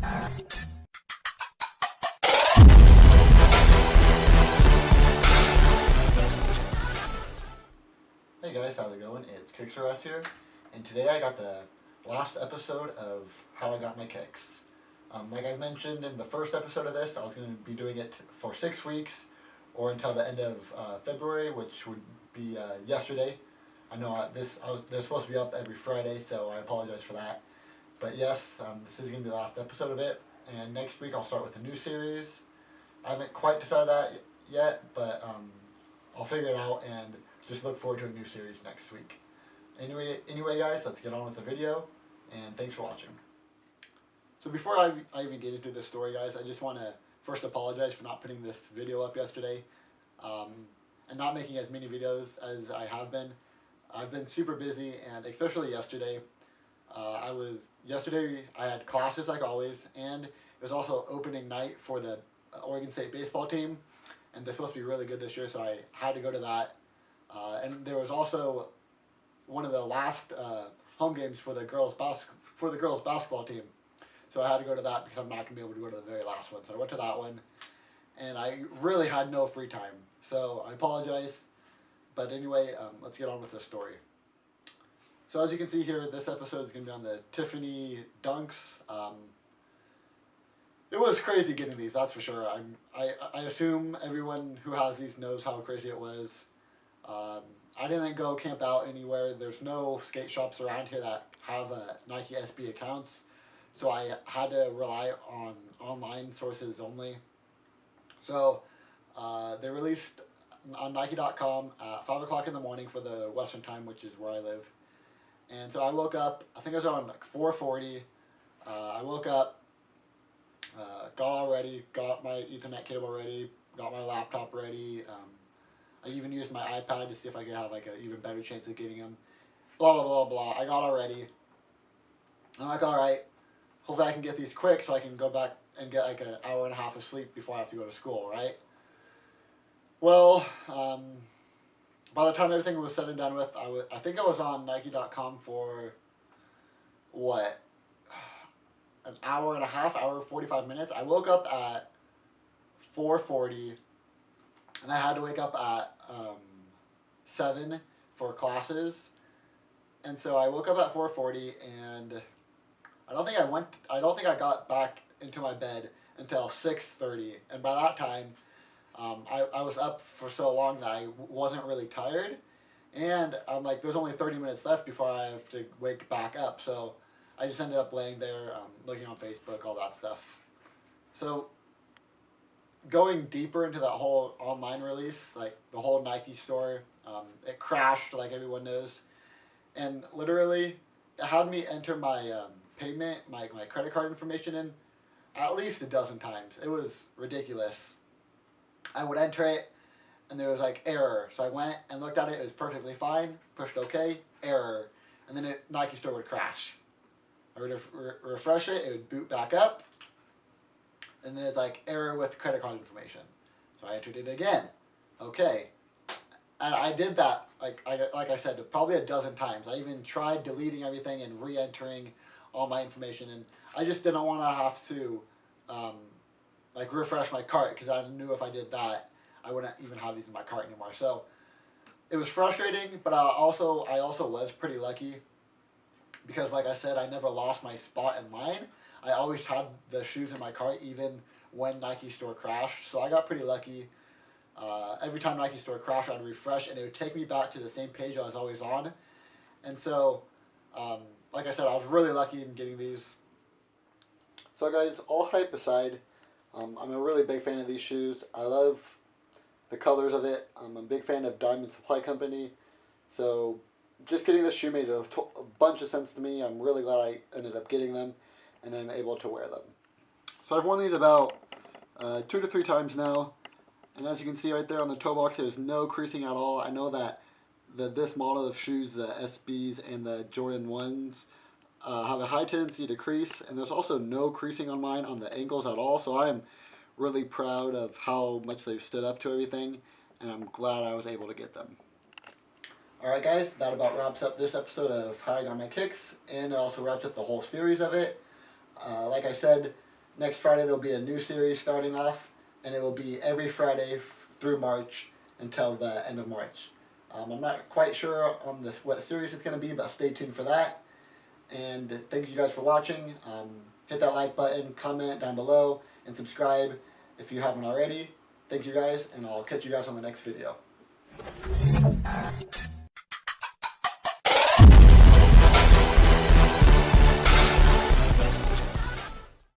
Hey guys, how's it going? It's Kicks for Us here, and today I got the last episode of how I got my kicks. Like I mentioned in the first episode of this, I was going to be doing it for 6 weeks, or until the end of February, which would be yesterday. I know they're supposed to be up every Friday, so I apologize for that. But yes, this is going to be the last episode of it, and next week I'll start with a new series. I haven't quite decided that yet, but I'll figure it out and just look forward to a new series next week. Anyway guys, let's get on with the video, and thanks for watching. So before I even get into this story, guys, I just want to first apologize for not putting this video up yesterday, and not making as many videos as I have been. I've been super busy, and especially yesterday. Yesterday I had classes like always, and it was also opening night for the Oregon State baseball team, and they're supposed to be really good this year, so I had to go to that. And there was also one of the last home games for the girls basketball team, so I had to go to that because I'm not going to be able to go to the very last one. So I went to that one, and I really had no free time, so I apologize. But anyway, let's get on with the story. So as you can see here, this episode is going to be on the Tiffany dunks. It was crazy getting these, that's for sure. I assume everyone who has these knows how crazy it was. I didn't go camp out anywhere. There's no skate shops around here that have Nike SB accounts, so I had to rely on online sources only. So they released on Nike.com at 5 o'clock in the morning for the Western time, which is where I live. And so I woke up, I think it was around like 4:40. I woke up, got all ready, got my Ethernet cable ready, got my laptop ready. I even used my iPad to see if I could have like an even better chance of getting them. Blah, blah, blah, blah. I got all ready. I'm like, all right, hopefully I can get these quick so I can go back and get like an hour and a half of sleep before I have to go to school, right? Well, by the time everything was said and done with, I think I was on Nike.com for, what, an hour and a half, hour 45 minutes. I woke up at 4:40, and I had to wake up at 7 for classes. And so I woke up at 4:40, and I don't think I got back into my bed until 6:30. And by that time, I was up for so long that I wasn't really tired. And I'm like, there's only 30 minutes left before I have to wake back up. So I just ended up laying there, looking on Facebook, all that stuff. So going deeper into that whole online release, like the whole Nike store, it crashed like everyone knows. And literally, it had me enter my payment, my credit card information in at least a dozen times. It was ridiculous. I would enter it, and there was like error. So I went and looked at it. It was perfectly fine. Pushed OK, error, and then Nike store would crash. I would refresh it. It would boot back up, and then it's like error with credit card information. So I entered it again. OK, and I did that like I said probably a dozen times. I even tried deleting everything and re-entering all my information, and I just didn't want to have to like refresh my cart, because I knew if I did that, I wouldn't even have these in my cart anymore. So it was frustrating, but I also was pretty lucky, because like I said, I never lost my spot in line. I always had the shoes in my cart, even when Nike store crashed. So I got pretty lucky. Every time Nike store crashed, I'd refresh, and it would take me back to the same page I was always on. And so, like I said, I was really lucky in getting these. So guys, all hype aside, I'm a really big fan of these shoes. I love the colors of it. I'm a big fan of Diamond Supply Company. So just getting this shoe made a bunch of sense to me. I'm really glad I ended up getting them, and I'm able to wear them. So I've worn these about 2 to 3 times now. And as you can see right there on the toe box, there's no creasing at all. I know that this model of shoes, the SBs and the Jordan 1s, have a high tendency to crease, and there's also no creasing on mine on the ankles at all. So I'm really proud of how much they've stood up to everything, and I'm glad I was able to get them. Alright guys, that about wraps up this episode of How I Got My Kicks, and it also wraps up the whole series of it. Like I said, Next Friday there'll be a new series starting off, and it will be every Friday through March until the end of March. I'm not quite sure on this what series it's going to be, but stay tuned for that. And thank you guys for watching. Hit that like button, comment down below, and subscribe if you haven't already. Thank you guys, and I'll catch you guys on the next video.